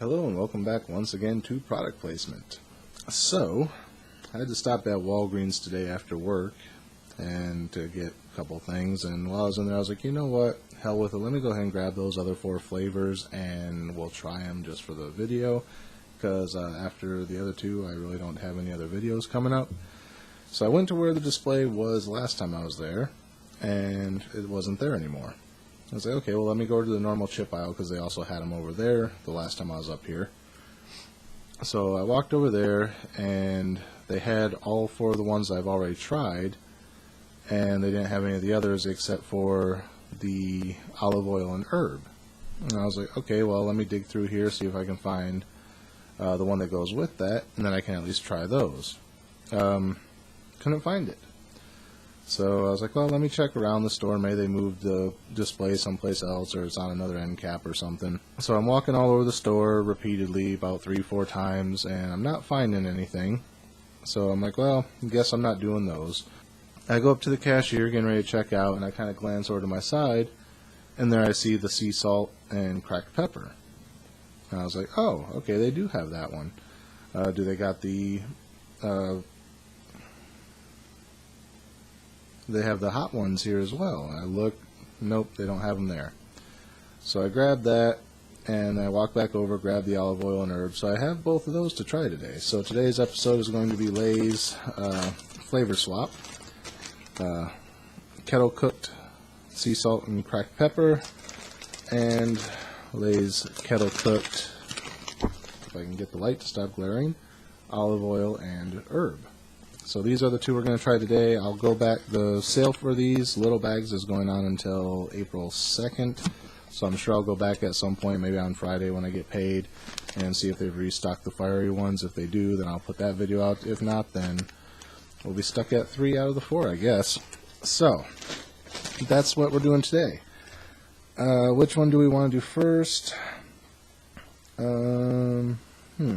Hello and welcome back once again to product placement. So, I had to stop at Walgreens today after work and to get a couple things, and while I was in there I was like, you know what, hell with it, let me go ahead and grab those other 4 flavors and we'll try them just for the video, because after the other 2 I really don't have any other videos coming up. So I went to where the display was last time I was there and it wasn't there anymore. I was like, okay, well let me go to the normal chip aisle because they also had them over there the last time I was up here. So I walked over there and they had all 4 of the ones I've already tried, and they didn't have any of the others except for the olive oil and herb. And I was like, okay, well let me dig through here, see if I can find the one that goes with that, and then I can at least try those. Couldn't find it. So I was like, well, let me check around the store. Maybe they moved the display someplace else, or it's on another end cap or something. So I'm walking all over the store repeatedly about 3-4 times, and I'm not finding anything. So I'm like, well, I guess I'm not doing those. I go up to the cashier getting ready to check out, and I kind of glance over to my side, and there I see the sea salt and cracked pepper. And I was like, oh, okay, they do have that one. Do they got the... they have the hot ones here as well. I look, nope, they don't have them there. So I grabbed that and I walked back over, grabbed the olive oil and herb. So I have both of those to try today. So today's episode is going to be Lay's flavor swap. Kettle cooked sea salt and cracked pepper, and Lay's kettle cooked, if I can get the light to stop glaring, olive oil and herb. So these are the 2 we're going to try today. I'll go back. The sale for these little bags is going on until April 2nd. So I'm sure I'll go back at some point, maybe on Friday when I get paid, and see if they've restocked the fiery ones. If they do, then I'll put that video out. If not, then we'll be stuck at 3 out of the 4, I guess. So that's what we're doing today. Which one do we want to do first? I think I'm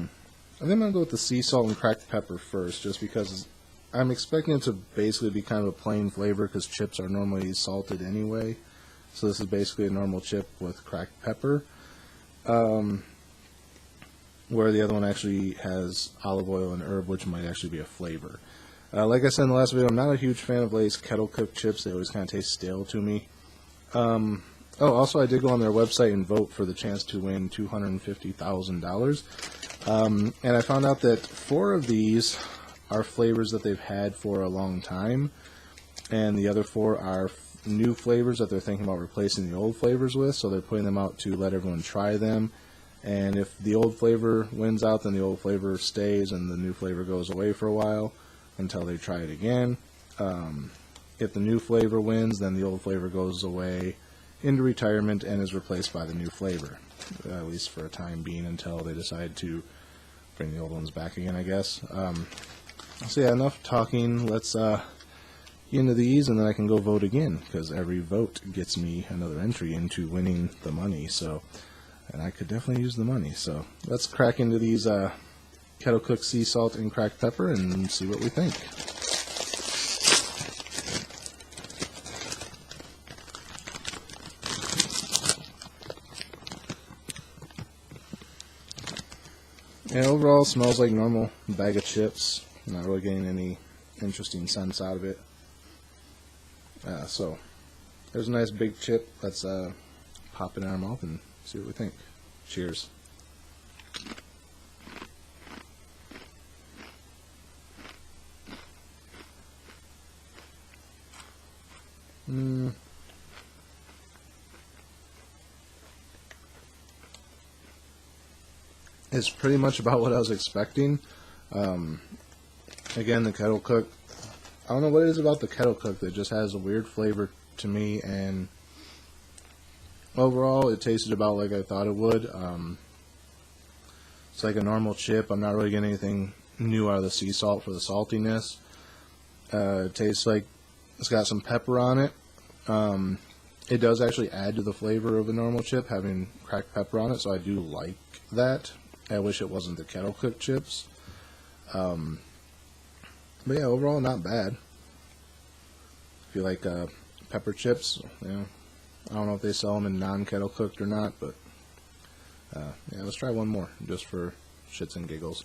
going to go with the sea salt and cracked pepper first, just because I'm expecting it to basically be kind of a plain flavor, because chips are normally salted anyway. So this is basically a normal chip with cracked pepper, where the other one actually has olive oil and herb, which might actually be a flavor. Like I said in the last video, I'm not a huge fan of Lay's kettle cooked chips. They always kind of taste stale to me. Also I did go on their website and vote for the chance to win $250,000. And I found out that 4 of these are flavors that they've had for a long time, and the other 4 are new flavors that they're thinking about replacing the old flavors with, so they're putting them out to let everyone try them. And if the old flavor wins out, then the old flavor stays and the new flavor goes away for a while until they try it again. If the new flavor wins, then the old flavor goes away into retirement and is replaced by the new flavor, at least for a time being, until they decide to bring the old ones back again, I guess. So yeah, enough talking. Let's get into these, and then I can go vote again, because every vote gets me another entry into winning the money. So, and I could definitely use the money. So let's crack into these kettle cooked sea salt and cracked pepper and see what we think. And overall, it smells like normal bag of chips. I'm not really getting any interesting scents out of it. So, there's a nice big chip. Let's pop it in our mouth and see what we think. Cheers. It's pretty much about what I was expecting. Again, the kettle cook, I don't know what it is about the kettle cook that just has a weird flavor to me, and overall it tasted about like I thought it would. It's like a normal chip. I'm not really getting anything new out of the sea salt for the saltiness. It tastes like it's got some pepper on it. It does actually add to the flavor of a normal chip, having cracked pepper on it, so I do like that. I wish it wasn't the kettle cooked chips. But yeah, overall not bad. If you like pepper chips, you know, I don't know if they sell them in non-kettle cooked or not, but Yeah, let's try one more just for shits and giggles.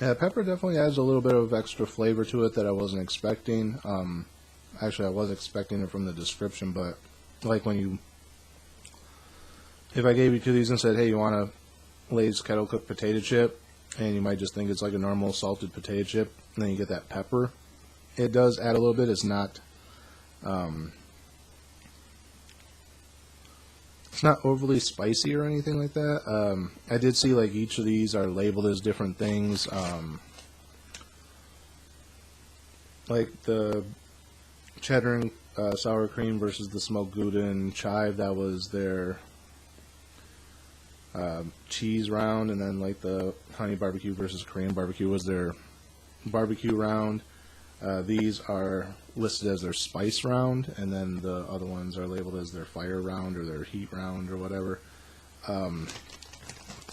Yeah, pepper definitely adds a little bit of extra flavor to it that I wasn't expecting. Actually, I was expecting it from the description, but like if I gave you two of these and said, hey, you want a Lay's kettle cooked potato chip, and you might just think it's like a normal salted potato chip, and then you get that pepper. It does add a little bit. It's not overly spicy or anything like that. I did see like each of these are labeled as different things. Like the cheddar and sour cream versus the smoked Gouda and chive, that was their cheese round, and then like the honey barbecue versus Korean barbecue was their barbecue round. These are listed as their spice round, and then the other ones are labeled as their fire round or their heat round or whatever.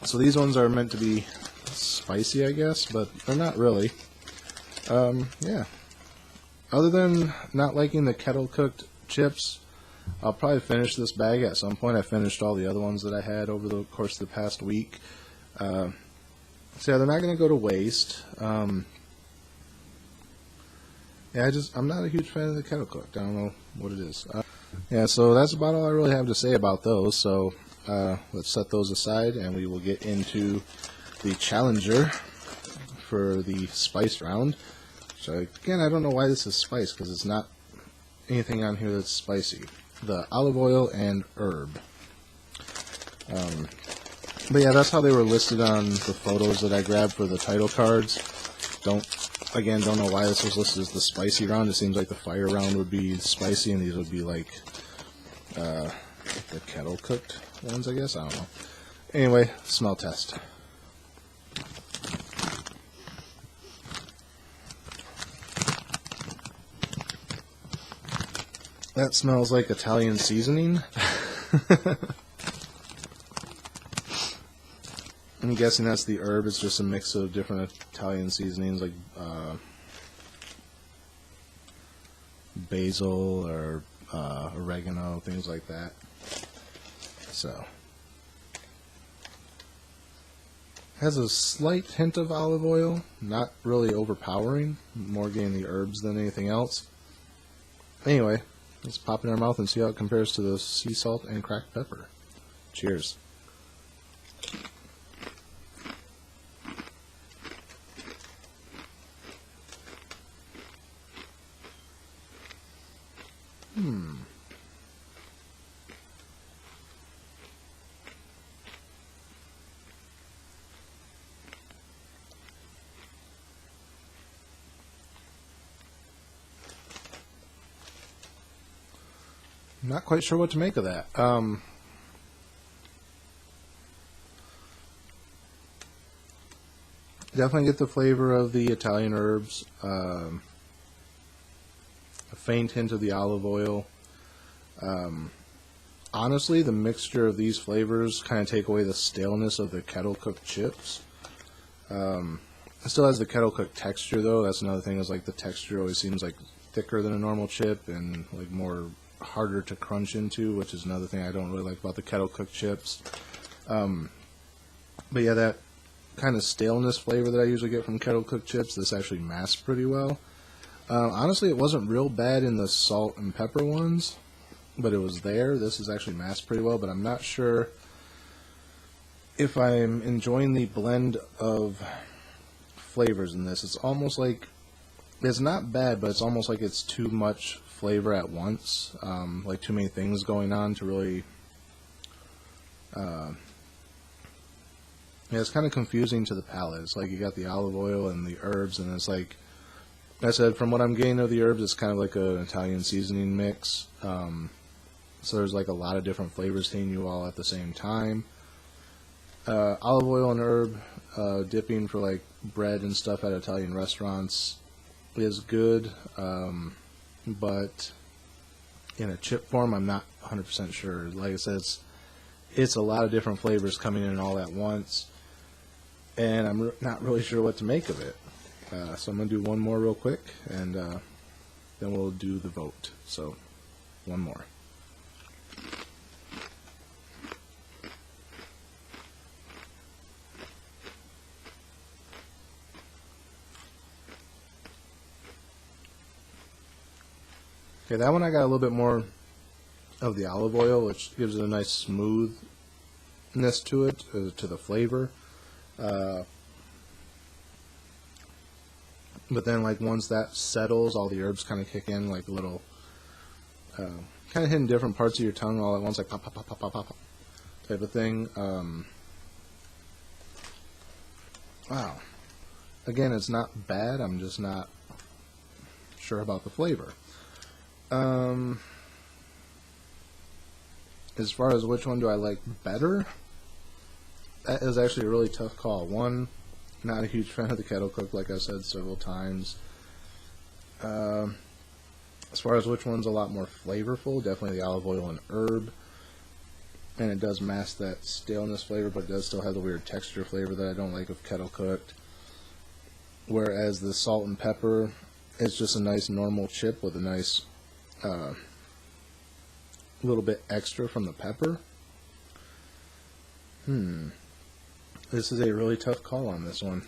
So these ones are meant to be spicy, I guess, but they're not really. Yeah. Other than not liking the kettle cooked chips, I'll probably finish this bag at some point. I finished all the other ones that I had over the course of the past week. So yeah, they're not going to go to waste. Yeah, I'm not a huge fan of the kettle cooked. I don't know what it is. Yeah, so that's about all I really have to say about those. So let's set those aside, and we will get into the challenger for the spice round. So again, I don't know why this is spice, because it's not anything on here that's spicy. The olive oil and herb. But yeah, that's how they were listed on the photos that I grabbed for the title cards. Don't know why this was listed as the spicy round. It seems like the fire round would be spicy, and these would be like the kettle cooked ones, I guess. I don't know. Anyway, smell test. That smells like Italian seasoning. I'm guessing that's the herb. It's just a mix of different Italian seasonings like basil or oregano, things like that. So, has a slight hint of olive oil, not really overpowering, more getting the herbs than anything else. Anyway, let's pop it in our mouth and see how it compares to the sea salt and cracked pepper. Cheers. Not quite sure what to make of that. Definitely get the flavor of the Italian herbs, a faint hint of the olive oil. Honestly, the mixture of these flavors kind of take away the staleness of the kettle cooked chips. It still has the kettle cooked texture though. That's another thing, is like the texture always seems like thicker than a normal chip and like more harder to crunch into, which is another thing I don't really like about the kettle cooked chips. But yeah, that kind of staleness flavor that I usually get from kettle cooked chips, this actually masks pretty well. Honestly, it wasn't real bad in the salt and pepper ones, but it was there. This is actually masked pretty well, but I'm not sure if I'm enjoying the blend of flavors in this. It's almost like, it's not bad, but it's almost like it's too much flavor at once, like too many things going on to really, yeah, it's kind of confusing to the palate. It's like you got the olive oil and the herbs, and it's like I said, from what I'm getting of the herbs, it's kind of like an Italian seasoning mix. So there's like a lot of different flavors hitting you all at the same time. Olive oil and herb dipping for like bread and stuff at Italian restaurants is good, but in a chip form, I'm not 100% sure. Like I said, it's a lot of different flavors coming in all at once. and I'm not really sure what to make of it. So I'm going to do one more real quick, and then we'll do the vote. So, one more. Okay, that one I got a little bit more of the olive oil, which gives it a nice smoothness to it, to the flavor. But then, like, once that settles, all the herbs kind of kick in, like a little, kind of hitting different parts of your tongue all at once, like pop, pop, pop, pop, pop, pop, type of thing. Wow. Again, it's not bad. I'm just not sure about the flavor. As far as which one do I like better, that is actually a really tough call. One, not a huge fan of the kettle cook, like I said several times. As far as which one's a lot more flavorful, definitely the olive oil and herb. And it does mask that staleness flavor, but it does still have the weird texture flavor that I don't like of kettle cooked. Whereas the salt and pepper is just a nice normal chip with a nice little bit extra from the pepper. This is a really tough call on this one.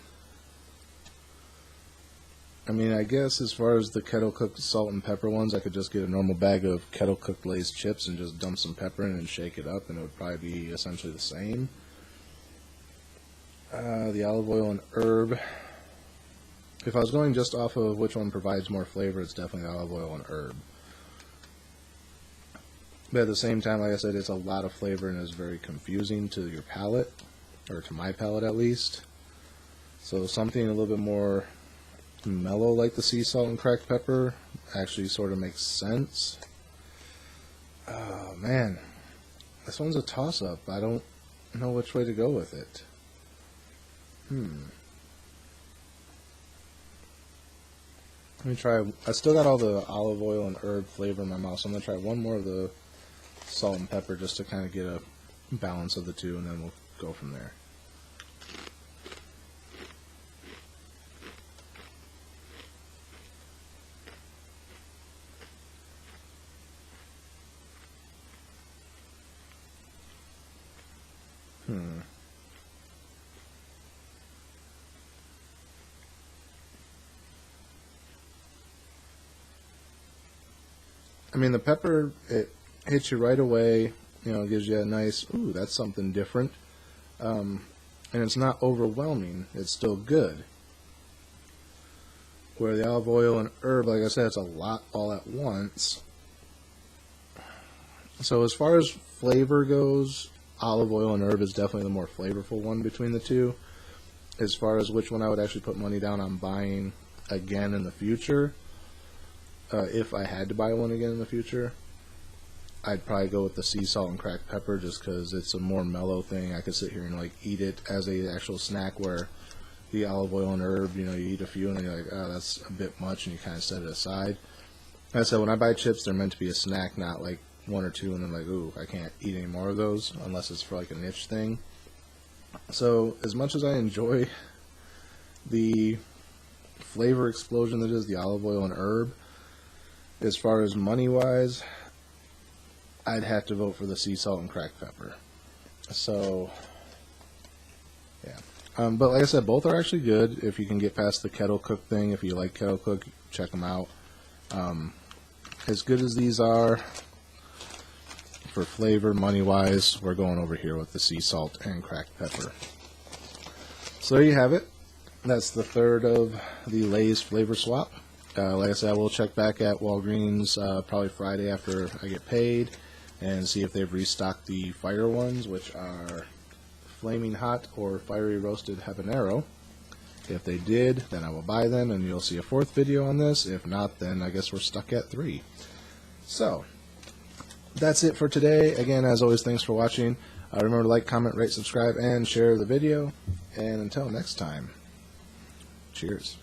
I mean, I guess as far as the kettle cooked salt and pepper ones, I could just get a normal bag of kettle cooked Lay's chips and just dump some pepper in and shake it up, and it would probably be essentially the same. The olive oil and herb. If I was going just off of which one provides more flavor, it's definitely the olive oil and herb. But at the same time, like I said, it's a lot of flavor and is very confusing to your palate, or to my palate at least. So something a little bit more mellow like the sea salt and cracked pepper actually sort of makes sense. Oh man, this one's a toss-up. I don't know which way to go with it. Let me try. I still got all the olive oil and herb flavor in my mouth, so I'm going to try one more of the salt and pepper just to kind of get a balance of the two, and then we'll go from there. I mean, the pepper, it hits you right away, you know, gives you a nice, ooh, that's something different. And it's not overwhelming, it's still good. Where the olive oil and herb, like I said, it's a lot all at once. So as far as flavor goes, olive oil and herb is definitely the more flavorful one between the two. As far as which one I would actually put money down on buying again in the future, if I had to buy one again in the future, I'd probably go with the sea salt and cracked pepper, just because it's a more mellow thing. I could sit here and like eat it as a actual snack, where the olive oil and herb, you know, you eat a few and then you're like, oh, that's a bit much, and you kind of set it aside. Like I said, when I buy chips, they're meant to be a snack, not like one or two and then like, ooh, I can't eat any more of those unless it's for like a niche thing. So as much as I enjoy the flavor explosion that is the olive oil and herb, as far as money wise, I'd have to vote for the sea salt and cracked pepper. So yeah, but like I said, both are actually good if you can get past the kettle cook thing. If you like kettle cook, check them out. As good as these are for flavor, money wise, we're going over here with the sea salt and cracked pepper. So there you have it. That's the third of the Lay's flavor swap. Like I said, I will check back at Walgreens probably Friday after I get paid and see if they've restocked the fire ones, which are flaming hot or fiery roasted habanero. If they did, then I will buy them, and you'll see a fourth video on this. If not, then I guess we're stuck at 3. So that's it for today. Again, as always, thanks for watching. Remember to like, comment, rate, subscribe, and share the video. And until next time, cheers.